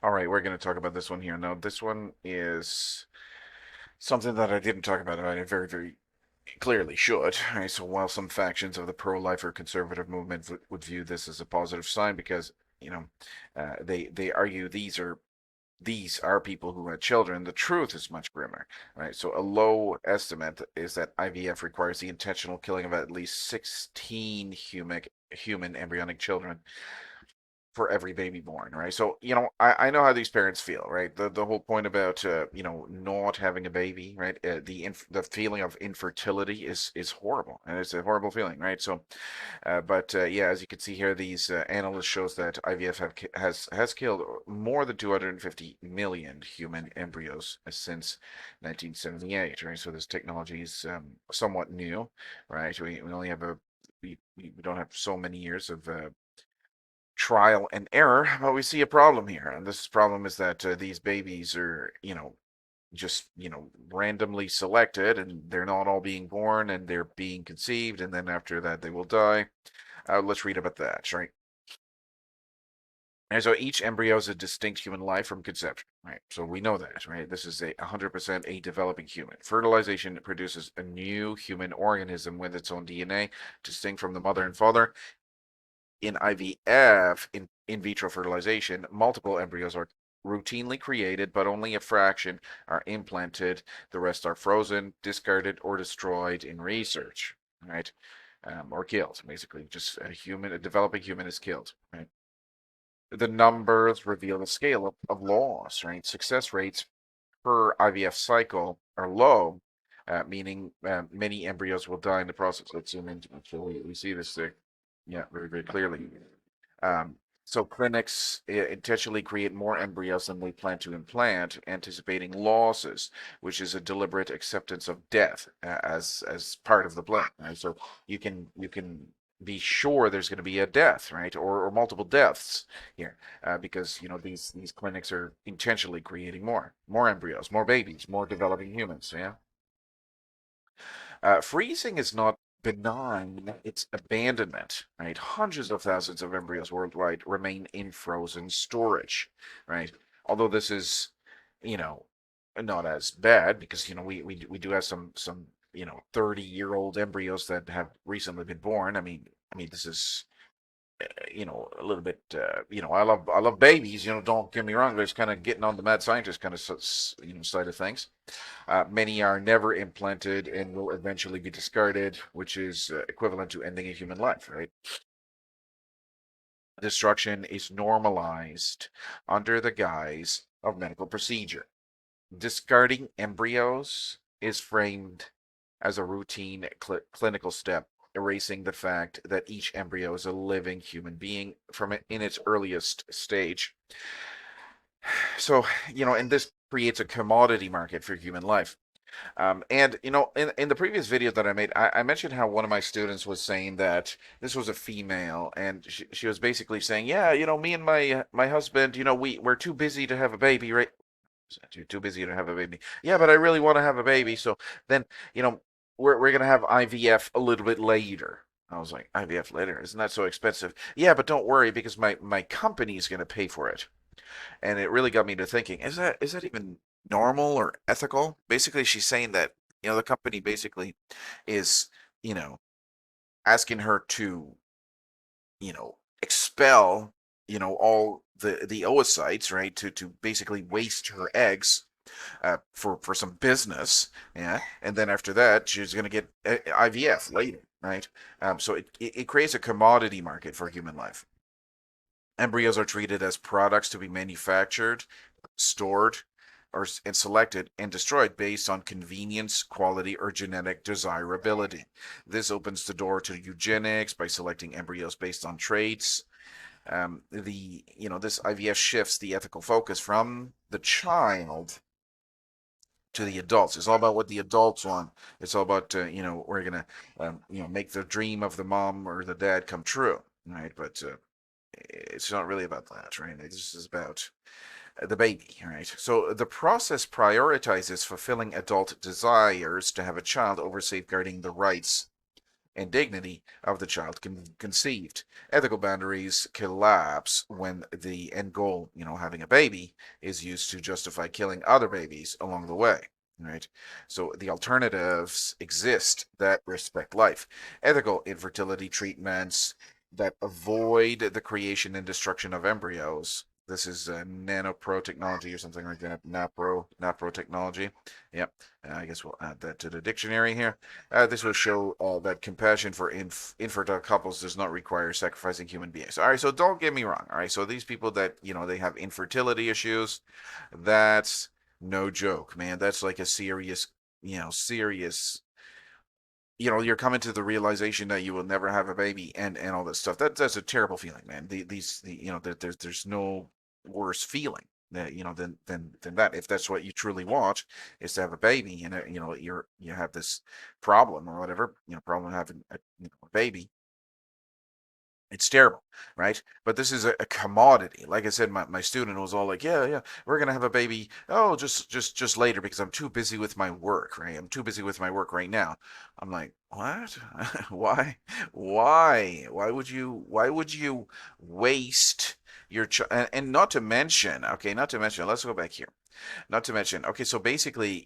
All right, we're going to talk about this one here. Now, this one is something that I didn't talk about, and I very, very clearly should. Right? So, while some factions of the pro-life or conservative movement would view this as a positive sign because, you know, they argue these are people who had children. The truth is much grimmer, right? So, a low estimate is that IVF requires the intentional killing of at least 16 human embryonic children for every baby born, right? So, I know how these parents feel, right? The whole point about not having a baby, right? The feeling of infertility is horrible, and it's a horrible feeling, right? So, but yeah, as you can see here, these analysts shows that IVF has killed more than 250 million human embryos since 1978, right? So this technology is somewhat new, right? We only have we don't have so many years of trial and error, but we see a problem here. And this problem is that these babies are, just, randomly selected, and they're not all being born, and they're being conceived, and then after that they will die. Let's read about that, right? And so each embryo is a distinct human life from conception, right? So we know that, right? This is a 100% a developing human. Fertilization produces a new human organism with its own DNA, distinct from the mother and father. In IVF, in vitro fertilization, multiple embryos are routinely created, but only a fraction are implanted. The rest are frozen, discarded, or destroyed in research, right? Or killed, basically. Just a developing human is killed, right? The numbers reveal the scale of loss, right? Success rates per IVF cycle are low, meaning many embryos will die in the process. Let's zoom into it so we see this thing, yeah, very, very clearly. Um, so clinics intentionally create more embryos than they plan to implant, anticipating losses, which is a deliberate acceptance of death as part of the plan. Right? So you can be sure there's going to be a death, right, or multiple deaths here, because these clinics are intentionally creating more embryos, more babies, more developing humans. Yeah. Freezing is not benign, it's abandonment, right? Hundreds of thousands of embryos worldwide remain in frozen storage, right? Although this is, you know, not as bad because, we do have some 30-year-old embryos that have recently been born. I mean, this is a little bit, I love babies, don't get me wrong, but it's kind of getting on the mad scientist kind of, side of things. Many are never implanted and will eventually be discarded, which is equivalent to ending a human life, right? Destruction is normalized under the guise of medical procedure. Discarding embryos is framed as a routine clinical step, erasing the fact that each embryo is a living human being from in its earliest stage. So, and this creates a commodity market for human life. And in the previous video that I made, I mentioned how one of my students was saying that this was a female, and she was basically saying, yeah, me and my husband, we're too busy to have a baby, right? You're too busy to have a baby. Yeah, but I really want to have a baby. So then, you know, we're gonna have IVF a little bit later. I was like, IVF later? Isn't that so expensive? Yeah, but don't worry because my company is gonna pay for it. And it really got me to thinking, is that even normal or ethical? Basically, she's saying that, the company basically is, you know, asking her to, expel, all the oocytes, right? To basically waste her eggs for some business, yeah, and then after that she's going to get IVF later, right? So it creates a commodity market for human life. Embryos are treated as products to be manufactured, stored, and selected and destroyed based on convenience, quality, or genetic desirability. This opens the door to eugenics by selecting embryos based on traits. This IVF shifts the ethical focus from the child to the adults. It's all about what the adults want. It's all about we're gonna make the dream of the mom or the dad come true, right? But it's not really about that, right? This is about the baby, right? So the process prioritizes fulfilling adult desires to have a child over safeguarding the rights and dignity of the child conceived. Ethical boundaries collapse when the end goal, having a baby, is used to justify killing other babies along the way. Right? So the alternatives exist that respect life. Ethical infertility treatments that avoid the creation and destruction of embryos. This is nanopro technology or something like that. Napro technology. Yep. I guess we'll add that to the dictionary here. This will show that compassion for infertile couples does not require sacrificing human beings. All right, so don't get me wrong. All right, so these people that they have infertility issues, that's no joke, man. That's like a serious, serious. You're coming to the realization that you will never have a baby and all this stuff. That's a terrible feeling, man. There's no worse feeling that than that. If that's what you truly want, is to have a baby, and you have this problem or whatever, problem having a baby. It's terrible, right? But this is a commodity. Like I said, my student was all like, "Yeah, yeah, we're gonna have a baby. Oh, just later because I'm too busy with my work, right? I'm too busy with my work right now." I'm like, "What? Why? Why would you waste your and not to mention, okay, not to mention, let's go back here. Not to mention, okay, so basically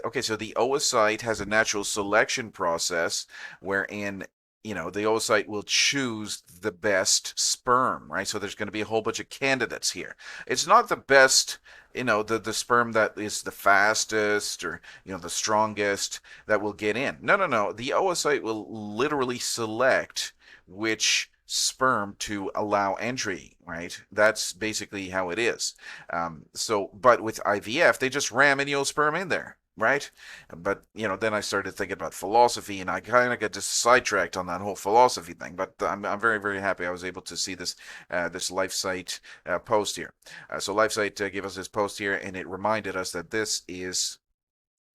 okay, so the oocyte has a natural selection process wherein the oocyte will choose the best sperm, right? So there's going to be a whole bunch of candidates here. It's not the best, the sperm that is the fastest or, the strongest that will get in. No, no, no. The oocyte will literally select which sperm to allow entry, right? That's basically how it is. But with IVF, they just ram any old sperm in there, right? But then I started thinking about philosophy, and I kind of got just sidetracked on that whole philosophy thing. But I'm very very happy I was able to see this LifeSite post here. So LifeSite gave us this post here, and it reminded us that this is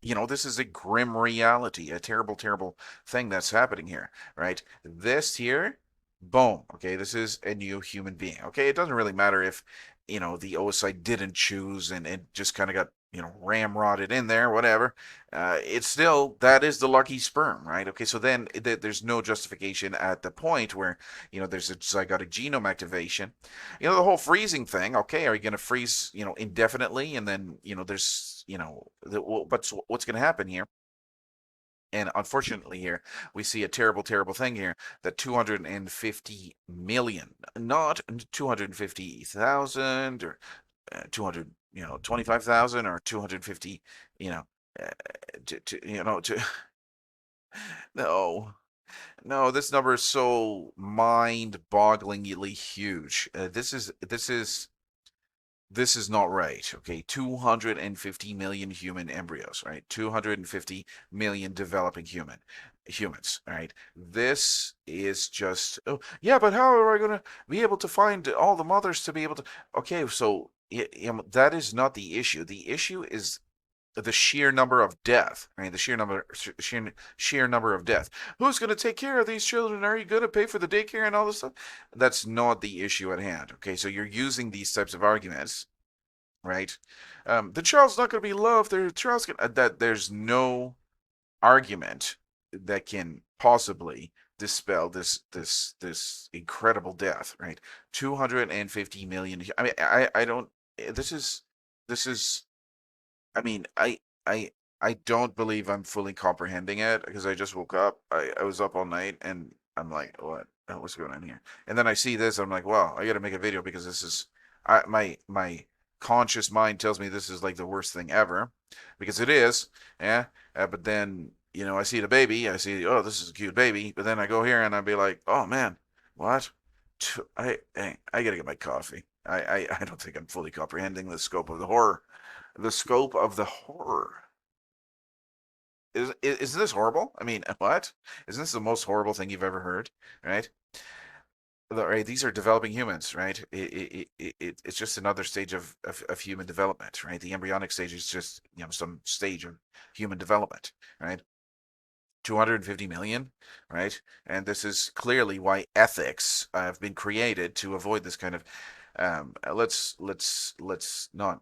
a grim reality, a terrible, terrible thing that's happening here, right? This here, boom. Okay, this is a new human being. Okay, it doesn't really matter if, the oocyte didn't choose and it just kind of got, ramrodded in there, whatever. It's still, that is the lucky sperm, right? Okay, so then there's no justification at the point where, there's a zygotic genome activation. The whole freezing thing, okay, are you going to freeze, indefinitely? And then, there's, but what's going to happen here? And unfortunately, here we see a terrible, terrible thing here that 250 million, not 250,000 or 200, 25,000 or 250, you know, uh, to no, no, this number is so mind-bogglingly huge. This is not right. Okay, 250 million human embryos, right? 250 million developing humans, all right? This is just, oh, yeah, but how are I going to be able to find all the mothers to be able to? Okay, so that is not the issue. The issue is the sheer number of death. I mean, the sheer number of death. Who's going to take care of these children? Are you going to pay for the daycare and all this stuff? That's not the issue at hand. Okay, so you're using these types of arguments, right? The child's not going to be loved. That there's no argument that can possibly dispel this incredible death, right? 250 million. I mean, I don't. This is this is I mean, I don't believe I'm fully comprehending it because I just woke up. I was up all night and I'm like, what? What's going on here? And then I see this. I'm like, wow, I got to make a video because this is my conscious mind tells me this is like the worst thing ever because it is. Yeah. But then I see the baby. I see, oh, this is a cute baby. But then I go here and I'd be like, oh man, what? I gotta get my coffee. I don't think I'm fully comprehending the scope of the horror. The scope of the horror. Is this horrible? I mean, what? Isn't this the most horrible thing you've ever heard? Right? Right, these are developing humans, right? It's just another stage of human development, right? The embryonic stage is just, some stage of human development, right? 250 million, right? And this is clearly why ethics have been created to avoid this kind of Let's not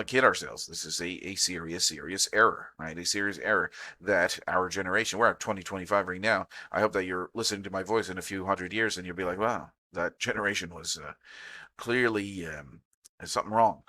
kid ourselves. This is a serious error, right? A serious error that our generation. We're at 2025 right now. I hope that you're listening to my voice in a few hundred years, and you'll be like, wow, that generation was clearly something wrong.